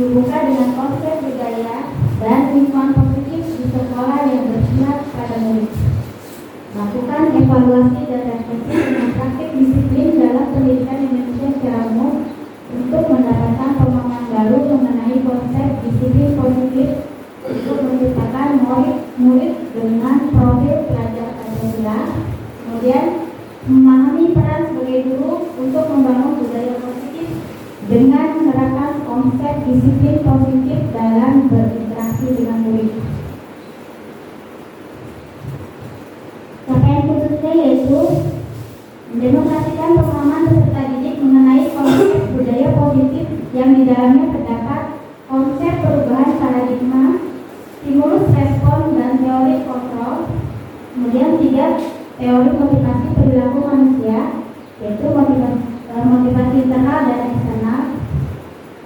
dihubungkan dengan konsep budaya dan lingkungan positif di sekolah yang berpihak pada murid. Lakukan evaluasi dan refleksi dengan praktik disiplin dalam pendidikan Indonesia secara umum untuk mendapatkan pemahaman baru mengenai konsep disiplin positif untuk menciptakan murid dengan profil pelajar Pancasila. Kemudian memahami peran sebagai guru untuk membangun budaya positif dengan menerapkan konsep disiplin positif dalam berinteraksi dengan murid. Capaian khususnya yaitu mendemonstrasikan pemahaman peserta didik mengenai konsep budaya positif yang di dalamnya terdapat konsep perubahan paradigma, stimulus respon, dan teori kontrol. Kemudian 3, teori motivasi perilaku manusia, yaitu motivasi internal dan eksternal,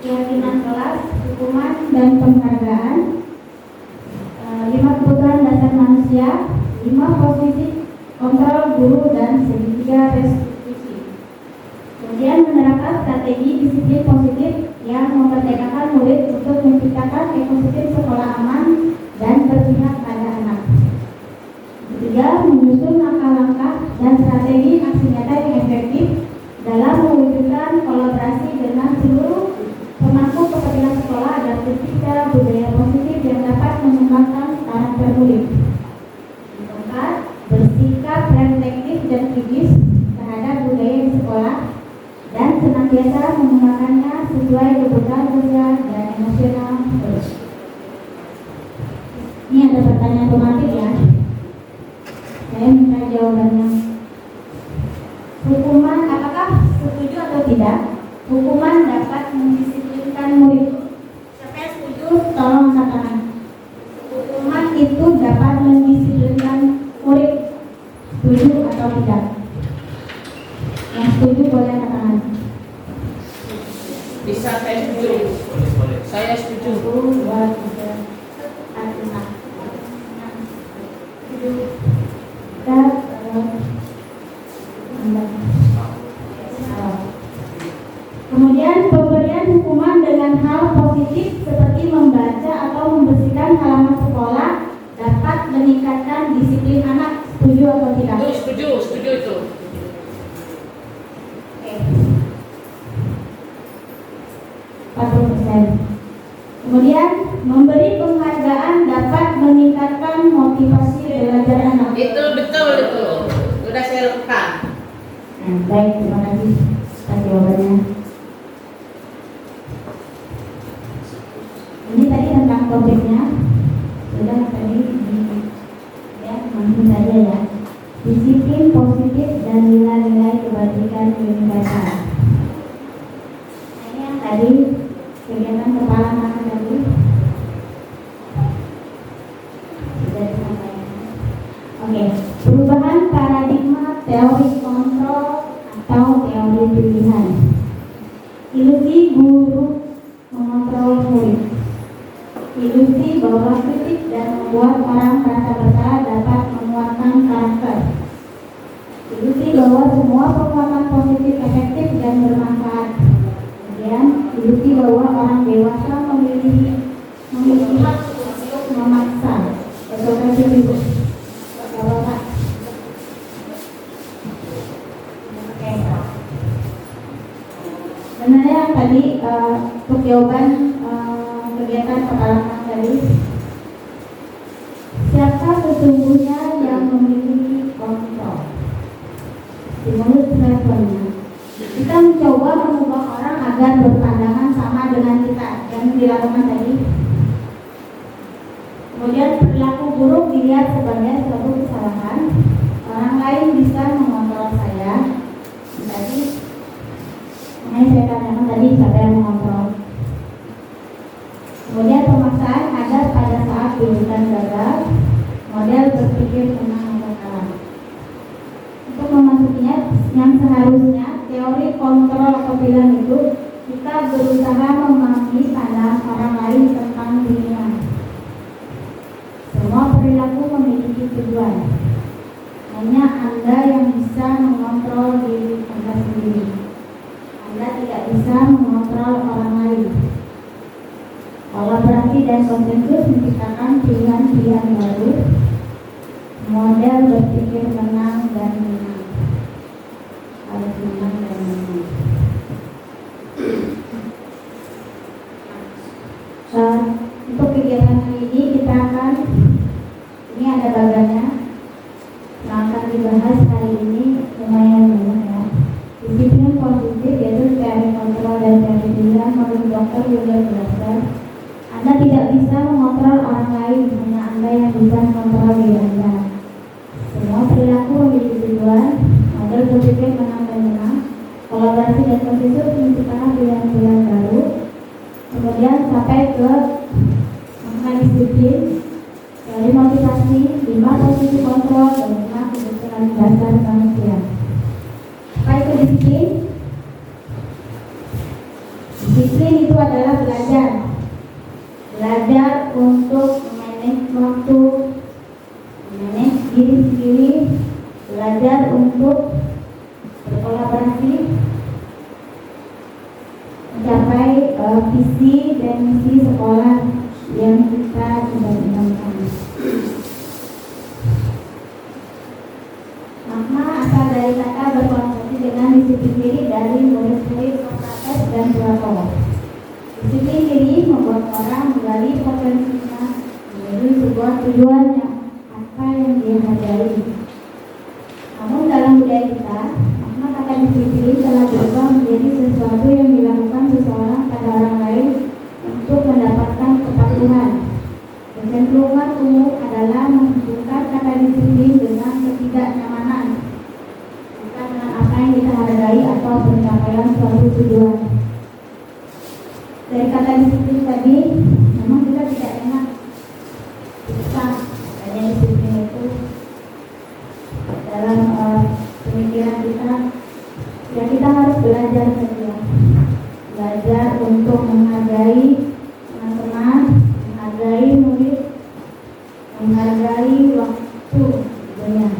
keyakinan kelas, hukuman dan penghargaan, 5 kebutuhan dasar manusia, 5 posisi kontrol guru, dan segitiga restitusi. Kemudian menerapkan strategi disiplin positif yang memerdekakan murid untuk menciptakan ekosistem sekolah aman dan berpihak pada anak. Ketiga, menyusun langkah-langkah dan strategi aksi nyata yang efektif dalam mewujudkan kolaborasi dengan seluruh pemangku kepentingan sekolah agar tercipta budaya positif yang dapat mengembangkan karakter murid. Keempat, bersikap reflektif dan kritis terhadap budaya di sekolah dan senantiasa mengembangkannya sesuai kebutuhan sosial dan emosional. Ini ada pertanyaan otomatis ya. Saya minta jawabannya. Hukuman, apakah setuju atau tidak? Hukuman dapat mendisiplinkan murid. Siapa yang setuju? Tolong angkat tangan. Hukuman itu dapat mendisiplinkan murid. Setuju atau tidak? Yang setuju boleh angkat tangan. Bisa, saya setuju. Saya setuju. 1, 2, 3, 4, 5, 6, 7, 8, 9. Kemudian pemberian hukuman dengan hal positif seperti membaca atau membersihkan halaman sekolah dapat meningkatkan disiplin anak. Setuju atau tidak? Setuju itu. Oke. 40%. Kemudian memberi penghargaan dapat meningkatkan motivasi belajar anak. Itu betul itu. Sudah saya lakukan. Baik, terima kasih atas jawabannya. Ini tadi tentang topiknya sudah tadi ya, langsung saja ya. Disiplin positif dan nilai-nilai kebajikan universal. Ini yang tadi kegiatan kepala masa tadi sudah disampaikan. Oke, perubahan paradigma teori kontrol atau teori pilihan. Ilusi guru mengontrol murid. Ilusi bahwa kritik dan membuat orang merasa bersalah dapat menguatkan karakter. Ilusi bahwa semua penguatan positif efektif dan bermanfaat. Kemudian ilusi bahwa orang dewasa memiliki hak untuk memaksa. Edukasi itu. Bapak. Oke. Sebenarnya tadi untuk jawaban kegiatan kepala tadi, siapa sesungguhnya yang memiliki kontrol? Stimulus responnya. Kita mencoba mengubah orang agar berpandangan sama dengan kita yang dilakukan tadi. Kemudian perilaku buruk dilihat sebagai suatu kesalahan. Orang lain bisa mengontrol saya. Tadi, makanya saya katakan tadi siapa yang mengontrol. Kemudian pemaksaan agar pada saat diujian gagal, model berpikir menang atau kalah. Untuk memasukinya, yang seharusnya teori kontrol atau pilihan itu kita berusaha memahami pandangan orang lain tentang dirinya. Semua perilaku memiliki tujuan. Hanya Anda yang bisa mengontrol diri Anda sendiri. Anda tidak bisa mengontrol orang lain. motivasi dan konsensus menciptakan pilihan-pilihan baru, model berpikir menang dan menang, harus menang dan menang. Untuk kegiatan hari ini ini ada bagannya yang akan dibahas hari ini lumayan banyak ya. Disiplin positif yaitu teori kontrol dan teori pilihan menurut Dr. William Glasser. Anda tidak bisa mengontrol orang lain, hanya Anda yang bisa mengontrol diri Anda. Semua perilaku memiliki tujuan, model berpikir menang dan menang, kolaborasi dan konsensus menciptakan pilihan-pilihan baru. Kemudian sampai ke makna disiplin, teori motivasi, 5 posisi kontrol, dan 5 kebutuhan dasar manusia. Apa itu disiplin? Disiplin itu adalah belajar untuk memanage waktu, memanage diri sendiri, belajar untuk berkolaborasi, mencapai visi dan misi sekolah yang kita inginkan. Makna asal dari kata berkolaborasi dengan disiplin diri dari murid-murid Sokrates dan Plato. Disiplin diri membuat orang menggali potensinya menuju sebuah tujuan apa yang dia hargai. Namun dalam budaya kita, makna kata disiplin telah berubah menjadi sesuatu yang dilakukan seseorang pada orang lain untuk mendapatkan kepatuhan. Kecenderungan umum adalah menghubungkan kata disiplin dengan ketidaknyamanan, bukan dengan apa yang kita hargai atau pencapaian suatu tujuan. Dari kata disiplin tadi, memang kita tidak enak, susah adanya disiplin itu dalam pemikiran kita. Ya kita harus belajar saja, belajar untuk menghargai teman-teman, menghargai murid, menghargai waktu dunia.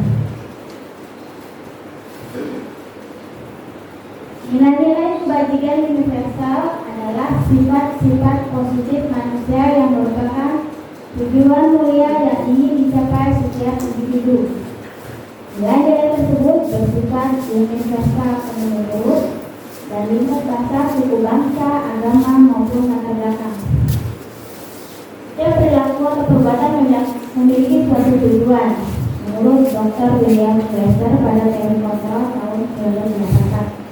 Nilai-nilai kebajikan universal adalah sifat-sifat positif manusia yang merupakan tujuan mulia yang ingin dicapai setiap individu. Nilai-nilai tersebut bersifat universal menurut dan lintas batas suku bangsa, agama maupun latar belakang. Setiap perilaku atau perbuatan memiliki suatu tujuan. Menurut Dr. William Glasser pada teori kontrol tahun 1984.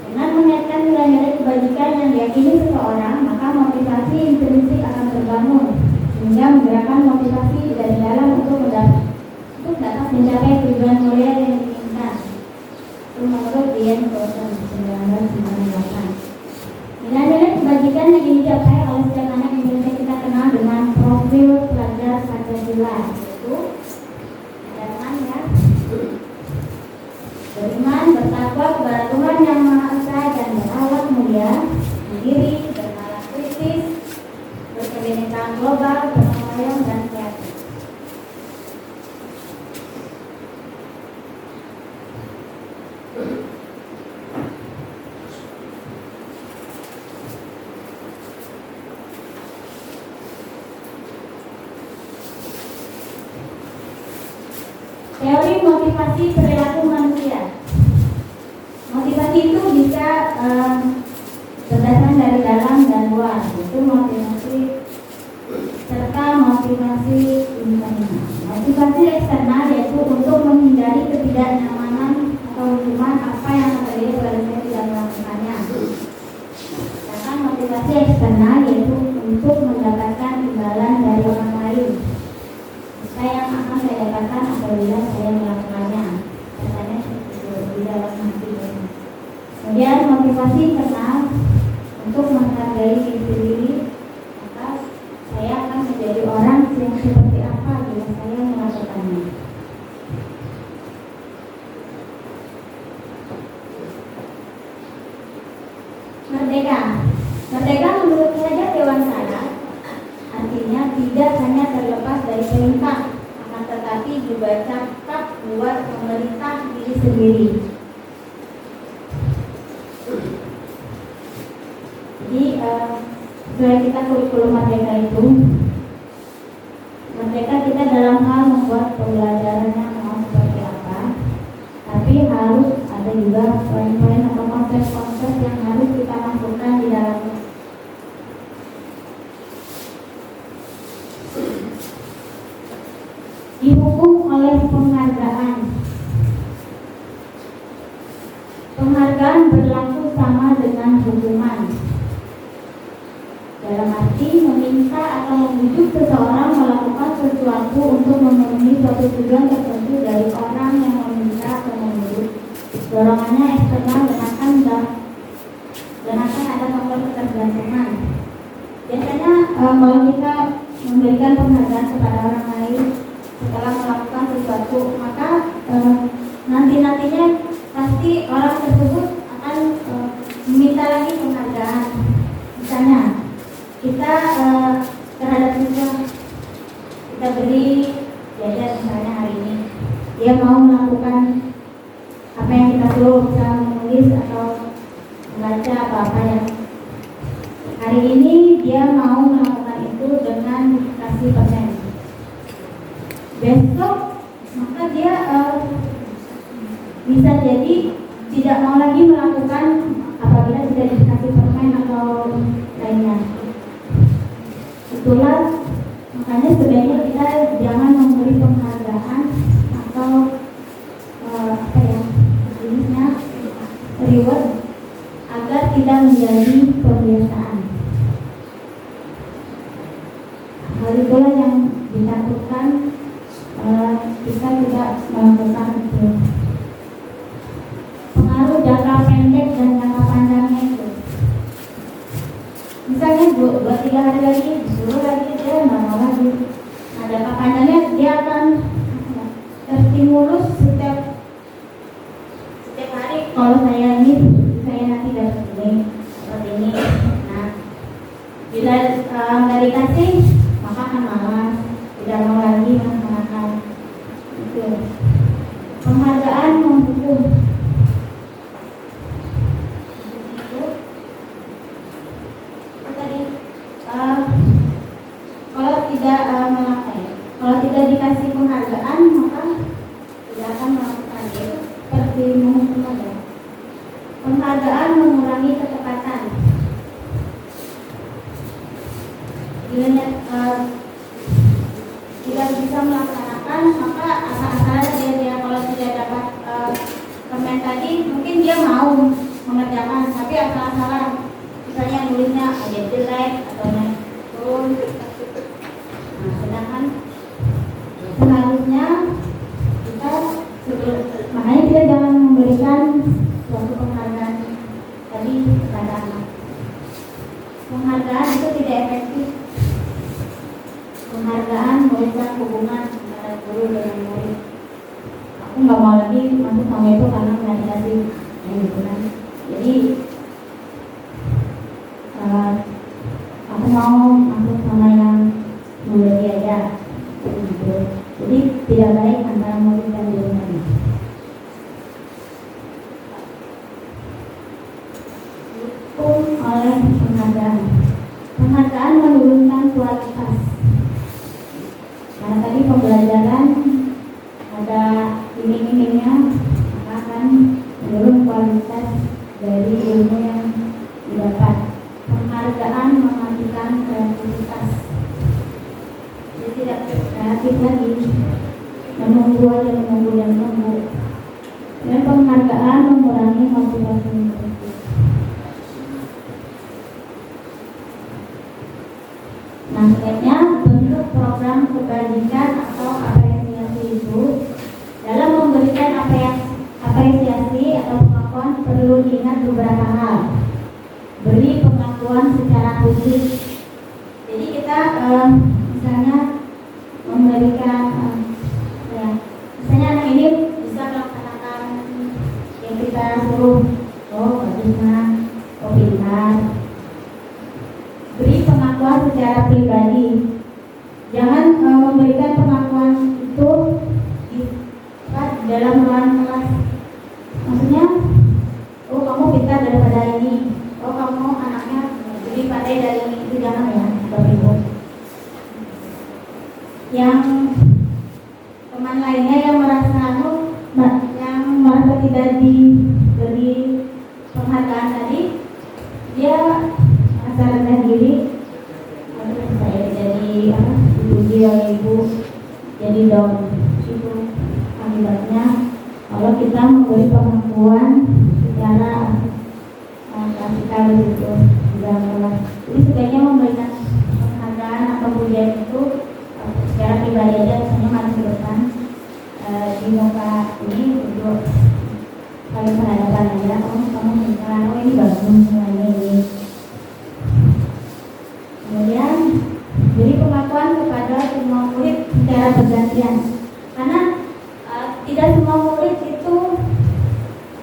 Dengan mengaitkan nilai-nilai kebajikan yang diyakini seseorang, maka motivasi intrinsik akan terbangun, sehingga menggerakkan motivasi dari dalam untuk dapat mencapai tujuan mulia yang diinginkan. Itu menurut Ian Thornton 1998. Nilai-nilai kebajikan yang dicapai oleh setiap anak Indonesia kita kenal dengan profil pelajar Pancasila, yaitu ada ya, beriman, bertakwa kepada Tuhan Yang Maha Esa dan berakhlak mulia, mandiri, bernalar kritis, berkebinekaan global, bergotong royong dan kreatif. Teori motivasi perilaku manusia. Motivasi itu bisa berdasarkan dari dalam dan luar, yaitu motivasi serta motivasi internal. Motivasi eksternal yaitu untuk menghindari ketidaknyamanan atau hukuman apa yang terjadi pada saya tidak melakukannya. Sedangkan motivasi eksternal yaitu untuk mendapatkan imbalan dari orang lain. Apa yang akan saya dapatkan apabila saya melakukannya. Katanya di dalam hati. Kemudian motivasi internal untuk menghargai diri sendiri, maka saya akan menjadi orang yang seperti apa bila saya melakukannya. Merdeka menurut Kerajaan Dewan Saya artinya tidak hanya terlepas dari perintah, akan tetapi juga cakap buat pemerintah diri sendiri. Jadi sesuai kita kurikulum merdeka itu, merdeka kita dalam hal membuat pembelajarannya mau seperti apa, tapi harus ada juga poin-poin atau konsep-konsep yang harus kita masukkan di dalamnya. Dihukum oleh penghargaan. Penghargaan berlaku sama dengan hukuman. Dalam arti meminta atau membujuk seseorang melakukan sesuatu untuk memenuhi suatu tujuan tertentu dari orang yang meminta atau membujuk. Dorongannya eksternal dan akan ada faktor ketergantungan. Biasanya kalau kita memberikan penghargaan kepada orang lain setelah melakukan sesuatu, maka nantinya pasti orang tersebut akan meminta lagi penghargaan. Misalnya kita terhadap siswa kita beri jajan misalnya hari ini, dia mau melakukan apa yang kita suruh, bisa menulis atau membaca apa-apa yang hari ini dia mau melakukan itu dengan kasih persen. Besok maka dia bisa jadi tidak mau lagi melakukan apabila tidak dikasih permen atau lainnya. Itulah makanya sebaiknya kita jangan memberi penghargaan atau jenisnya reward agar tidak menjadi kebiasaan. Hal itulah yang ditakutkan kita tidak melakukan itu. Pengaruh jangka pendek dan jangka panjangnya itu. Misalnya 2-3 hari lagi disuruh lagi, dia nggak mau lagi. Nah, jangka panjangnya dia akan terstimulus setiap hari. Kalau saya nanti dapat ini seperti ini. Nah, bila nggak dikasih maka akan malas, tidak mau lagi melaksanakan itu. Penghargaan menghukum. Kalau tidak dikasih penghargaan maka tidak akan melakukan itu, seperti menghukum aja. Penghargaan mengurangi ketepatan. Bila tidak bisa melaksanakan maka asal-asalan dia kalau tidak dapat permen tadi mungkin dia mau mengerjakan, tapi asal-asalan misalnya nulisnya ada jelek atau turun. Nah, sedangkan seharusnya kita makanya kita jangan memberikan suatu penghargaan tadi kepada anak. Penghargaan itu tidak efektif. Penghargaan merusak hubungan antara guru dengan murid. Aku nggak mau lagi masuk sama itu karena nggak dikasih gitu kan. Jadi aku mau masuk sama yang murid aja gitu. Jadi tidak baik antara murid dan gurunya. Hukum oleh penghargaan. Penghargaan menurunkan kualitas. Karena tadi pembelajaran ada iming-imingnya, maka akan menurun kualitas dari ilmu yang didapat. Penghargaan mematikan kreativitas. Jadi tidak kreatif lagi, menunggu aja, menunggu. Dan penghargaan mengurangi motivasi kreatif. Nah, selanjutnya bentuk program kebajikan atau apresiasi itu dalam memberikan apresiasi atau pengakuan perlu diingat beberapa hal. Beri pengakuan secara khusus. Jadi kita misalnya memberikan misalnya anak ini bisa melaksanakan yang kita suruh, bagus mah, pintar. Beri pengakuan secara pribadi. Jangan memberikan pengakuan itu dalam ruang kelas. Maksudnya, kamu pintar daripada ini, kamu anaknya lebih pandai dari ini. jangan ya, Bapak Ibu. Yang teman lainnya yang merasa tidak diberi penghargaan tadi, dia merasa rendah diri, saya jadi dipuji oleh ibu, jadi down. Itu akibatnya kalau kita memberi pengakuan secara klasikal itu juga kelas. Jadi sebaiknya memberikan penghargaan atau pujian itu secara pribadi aja, misalnya maju ke depan di muka ini untuk saling berhadapan aja. Kamu bicara, oh ini bagus semuanya ini. Kemudian beri pengakuan kepada semua murid secara bergantian, karena tidak semua murid itu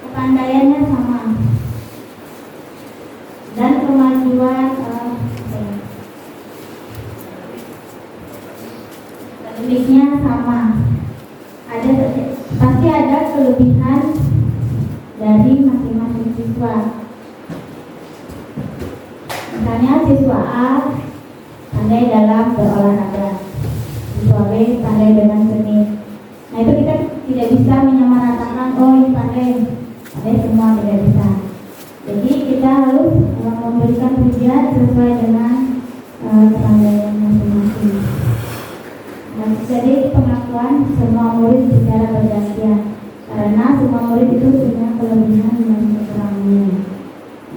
kepandaiannya sama dan kemajuan akademiknya sama. Pasti ada kelebihan dari masing-masing siswa. Misalnya siswa A pandai dalam berolahraga, siswa B pandai dengan seni. Nah itu kita tidak bisa menyamaratakan, oh ini pandai semua, tidak bisa. Jadi kita harus memberikan pujian sesuai dengan kepandaian masing-masing. Nah, jadi pengakuan semua murid secara bergantian, karena semua murid itu punya kelebihan dan kekurangannya.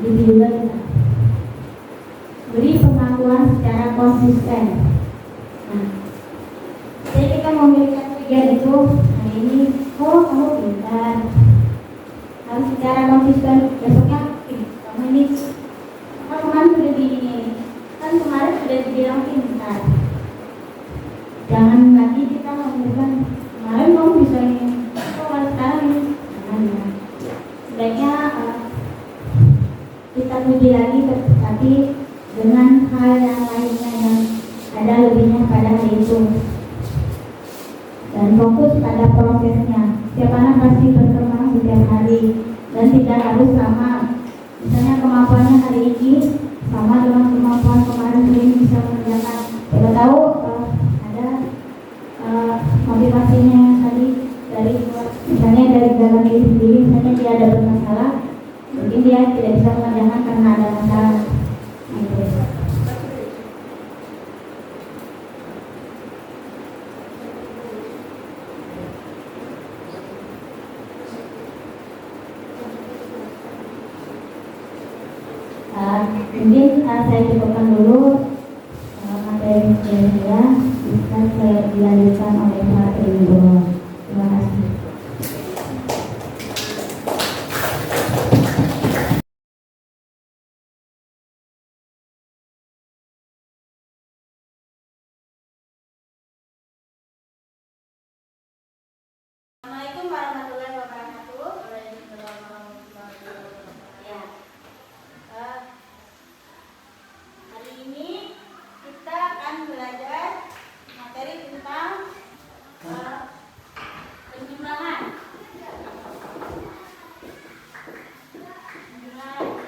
Jadi juga kita beri pengakuan secara konsisten. Nah, jadi kita memberikan pujian itu hari ini, oh kamu pintar, harus secara konsisten. Besoknya kamu ini kemarin sudah begini, kan kemarin sudah dibilang pintar. Jangan lagi kita memberikan kemarin kamu bisa ini, kalau sekarang ini jangan ya. Sebaiknya kita puji lagi, tapi dengan hal yang lainnya yang ada lebihnya pada hari itu, dan fokus pada prosesnya. Setiap anak pasti berkembang setiap hari dan tidak harus sama. Misalnya kemampuannya hari ini sama dengan kemampuan kemarin, sering bisa mengerjakan. Kita tahu motivasinya tadi dari misalnya dari dalam diri sendiri, misalnya dia ada bermasalah, mungkin dia tidak bisa mengerjakan karena ada masalah. Mungkin saya cukupkan dulu materi saya, bisa saya dilanjutkan oleh Pak Ibu. Terima kasih. Assalamualaikum warahmatullahi wabarakatuh. Ya. Hari ini kita akan belajar materi tentang penjumlahan.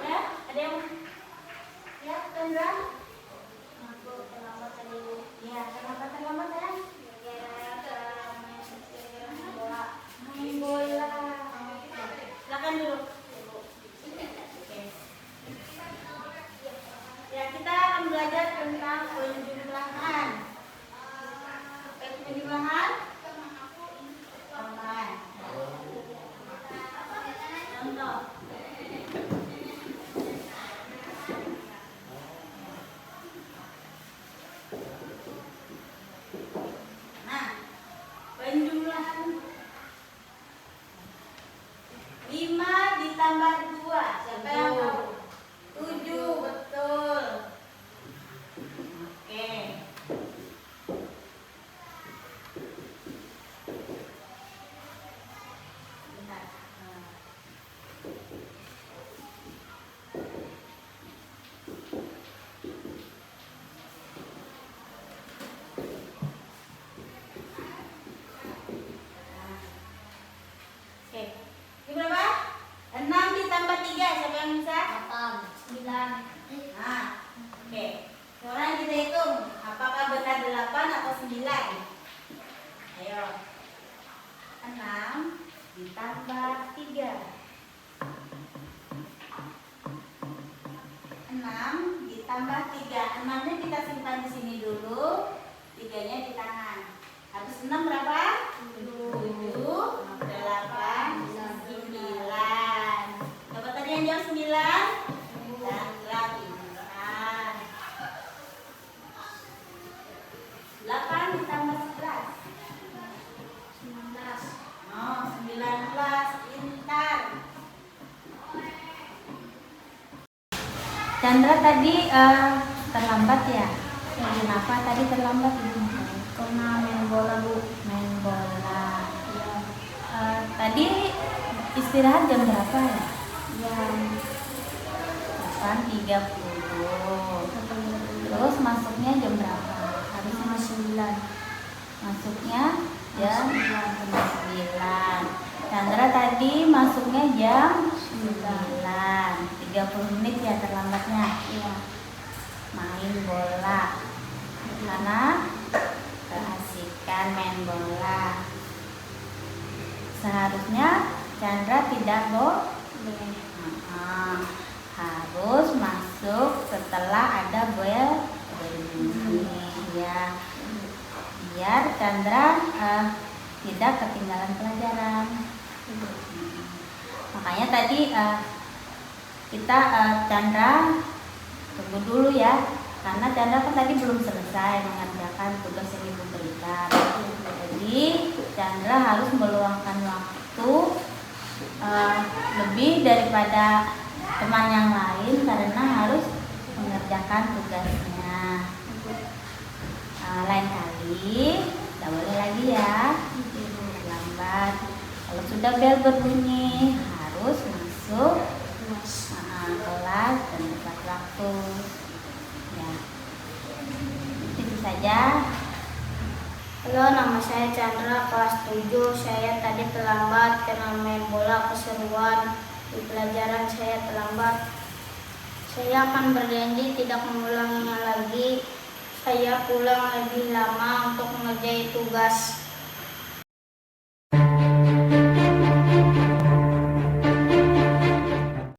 Ya, ada yang ya, Tendra? Aku terlambat tadi. Ya, kenapa terlambat ya? Ya, main bola. ditambah 3. 6 ditambah 3. 6-nya kita simpan di sini dulu, 3-nya di tangan. Habis 6 berapa? 7, 8, 9. Coba tadi yang jawab 9. Chandra pintar. 8 ditambah 11. 19. Oh, 19. Pintar. Chandra tadi terlambat ya? Kenapa tadi terlambat Ibu? Karena main bola, Bu. Main bola. Tadi istirahat jam berapa ya? Jam 8.30. Terus masuknya jam berapa? Harusnya 9. Masuknya jam 9. Chandra tadi masuknya jam 9. 30 menit ya terlambatnya. Iya. Main bola. Karena keasikan main bola. Seharusnya Chandra tidak boleh. Harus masuk setelah ada bel berbunyi ya. Biar Chandra tidak ketinggalan pelajaran. Makanya tadi kita Chandra tunggu dulu ya, karena Chandra kan tadi belum selesai mengerjakan tugas yang Ibu berikan. Jadi Chandra harus meluangkan waktu lebih daripada teman yang lain karena harus mengerjakan tugasnya. Lain kali tidak boleh lagi ya terlambat. Kalau sudah bel berbunyi harus masuk kelas dan tepat waktu ya. Itu saja. Halo, nama saya Chandra, kelas 7. Saya tadi terlambat karena main bola keseruan. Di pelajaran saya terlambat. Saya akan berjanji tidak mengulanginya lagi. Saya pulang lebih lama untuk mengerjakan tugas.